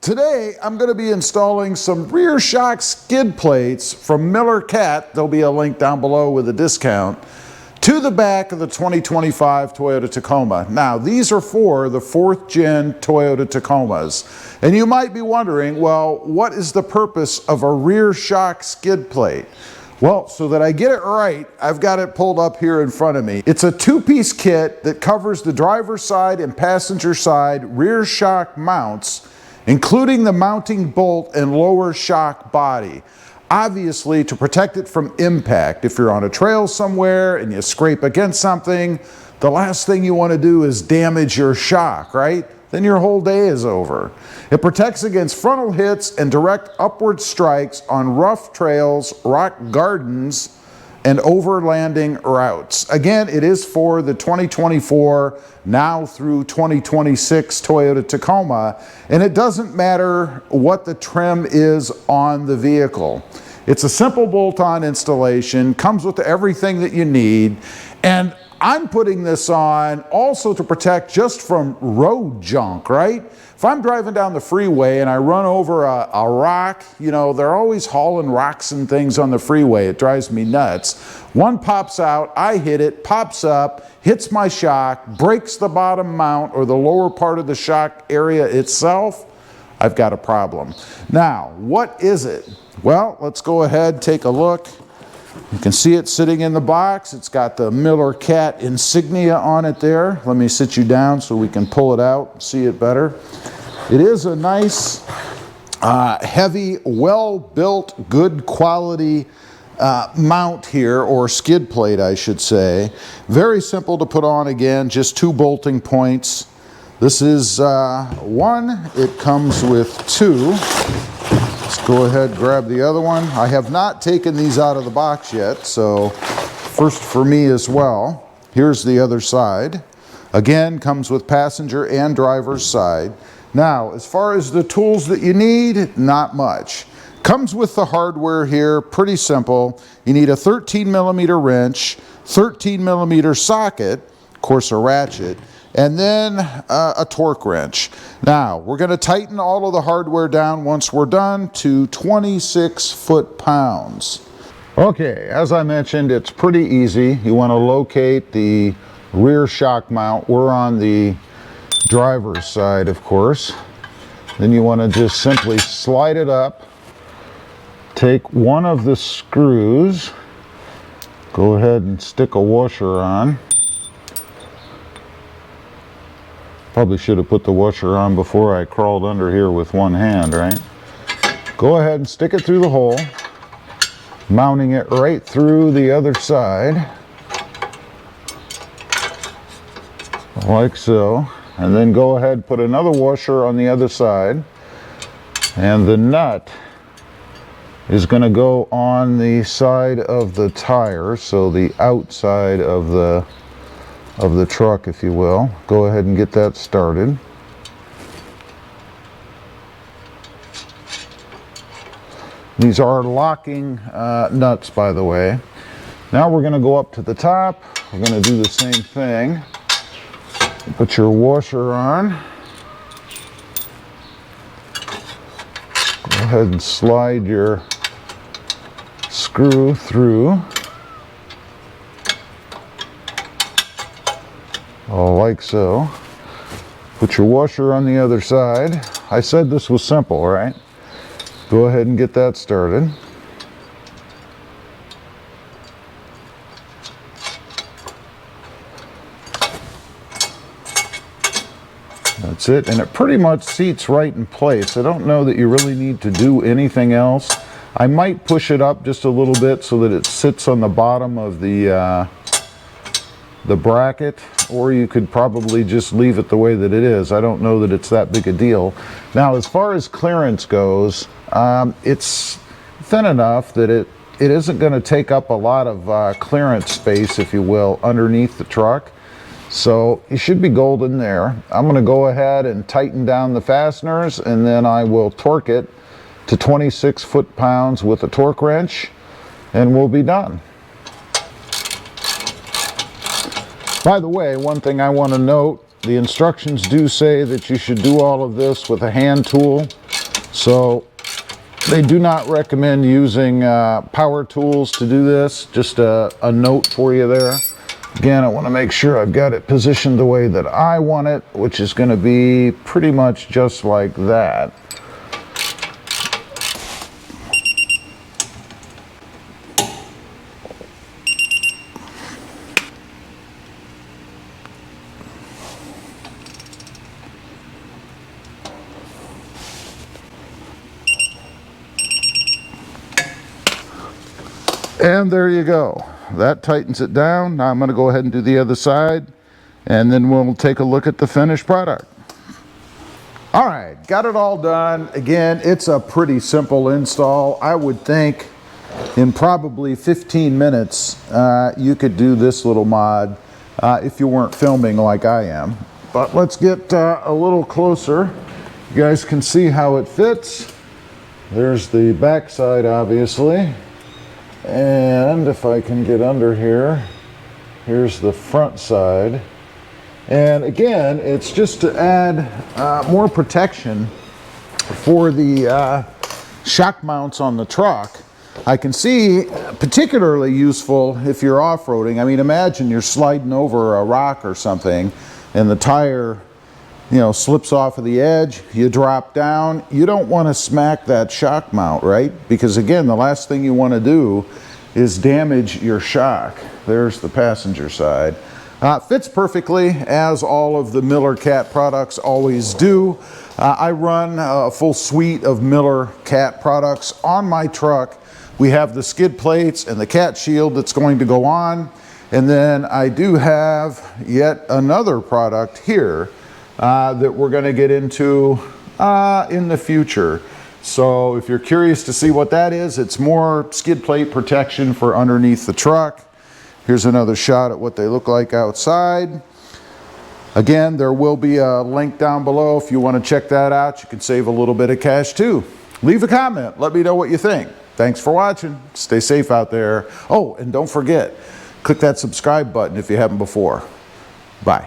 Today, I'm going to be installing some rear shock skid plates from Miller Cat. There'll be a link down below with a discount to the back of the 2025 Toyota Tacoma. Now, these are for the 4th gen Toyota Tacomas. And you might be wondering, well, what is the purpose of a rear shock skid plate? Well, so that I get it right, I've got it pulled up here in front of me. It's a two-piece kit that covers the driver's side and passenger side rear shock mounts, including the mounting bolt and lower shock body. Obviously, to protect it from impact. If you're on a trail somewhere and you scrape against something, the last thing you want to do is damage your shock, right? Then your whole day is over. It protects against frontal hits and direct upward strikes on rough trails, rock gardens, and overlanding routes. Again, it is for the 2024 now through 2026 Toyota Tacoma, and it doesn't matter what the trim is on the vehicle. It's a simple bolt-on installation, comes with everything that you need, and I'm putting this on also to protect just from road junk, right? If I'm driving down the freeway and I run over a rock, you know, they're always hauling rocks and things on the freeway. It drives me nuts. One pops out, I hit it, pops up, hits my shock, breaks the bottom mount or the lower part of the shock area itself. I've got a problem. Now, what is it? Well, let's go ahead, take a look. You can see it sitting in the box. It's got the Miller Cat insignia on it there. Let me sit you down so we can pull it out, see it better. It is a nice, heavy, well-built, good quality mount here, or skid plate, I should say. Very simple to put on, again, just 2 bolting points. This is one. It comes with 2. Let's go ahead and grab the other one. I have not taken these out of the box yet, so first for me as well. Here's the other side. Again, comes with passenger and driver's side. Now, as far as the tools that you need, not much. Comes with the hardware here, pretty simple. You need a 13mm wrench, 13mm socket, of course a ratchet, and then a torque wrench. Now, we're going to tighten all of the hardware down once we're done to 26 foot-pounds. Okay, as I mentioned, it's pretty easy. You want to locate the rear shock mount. We're on the driver's side, of course. Then you want to just simply slide it up. Take one of the screws. Go ahead and stick a washer on. Probably should have put the washer on before I crawled under here with one hand, right? Go ahead and stick it through the hole, mounting it right through the other side, like so. And then go ahead and put another washer on the other side. And the nut is going to go on the side of the tire, so the outside of the truck, if you will. Go ahead and get that started. These are locking nuts, by the way. Now we're going to go up to the top. We're going to do the same thing. Put your washer on. Go ahead and slide your screw through. Oh, like so. Put your washer on the other side. I said this was simple, right? Go ahead and get that started. That's it, and it pretty much seats right in place. I don't know that you really need to do anything else. I might push it up just a little bit so that it sits on the bottom of the bracket, or you could probably just leave it the way that it is. I don't know that it's that big a deal. Now, as far as clearance goes, it's thin enough that it isn't going to take up a lot of clearance space, if you will, underneath the truck. So you should be golden there. I'm going to go ahead and tighten down the fasteners, and then I will torque it to 26 foot-pounds with a torque wrench, and we'll be done. By the way, one thing I want to note, the instructions do say that you should do all of this with a hand tool. So they do not recommend using power tools to do this. Just a note for you there. Again, I want to make sure I've got it positioned the way that I want it, which is going to be pretty much just like that. And there you go. That tightens it down. Now I'm going to go ahead and do the other side, and then we'll take a look at the finished product. All right, got it all done. Again, it's a pretty simple install. I would think in probably 15 minutes you could do this little mod if you weren't filming like I am. But let's get a little closer. You guys can see how it fits. There's the back side, obviously. And if I can get under here, here's the front side. And again, it's just to add more protection for the shock mounts on the truck. I can see particularly useful if you're off-roading. I mean, imagine you're sliding over a rock or something and the tire, you know, slips off of the edge, you drop down. You don't want to smack that shock mount, right? Because again, the last thing you want to do is damage your shock. There's the passenger side. Fits perfectly, as all of the Miller Cat products always do. I run a full suite of Miller Cat products on my truck. We have the skid plates and the cat shield that's going to go on. And then I do have yet another product here that we're going to get into in the future. So if you're curious to see what that is, it's more skid plate protection for underneath the truck. Here's another shot at what they look like outside. Again, there will be a link down below if you want to check that out. You can save a little bit of cash too. Leave a comment. Let me know what you think. Thanks for watching. Stay safe out there. Oh, and don't forget, click that subscribe button if you haven't before. Bye.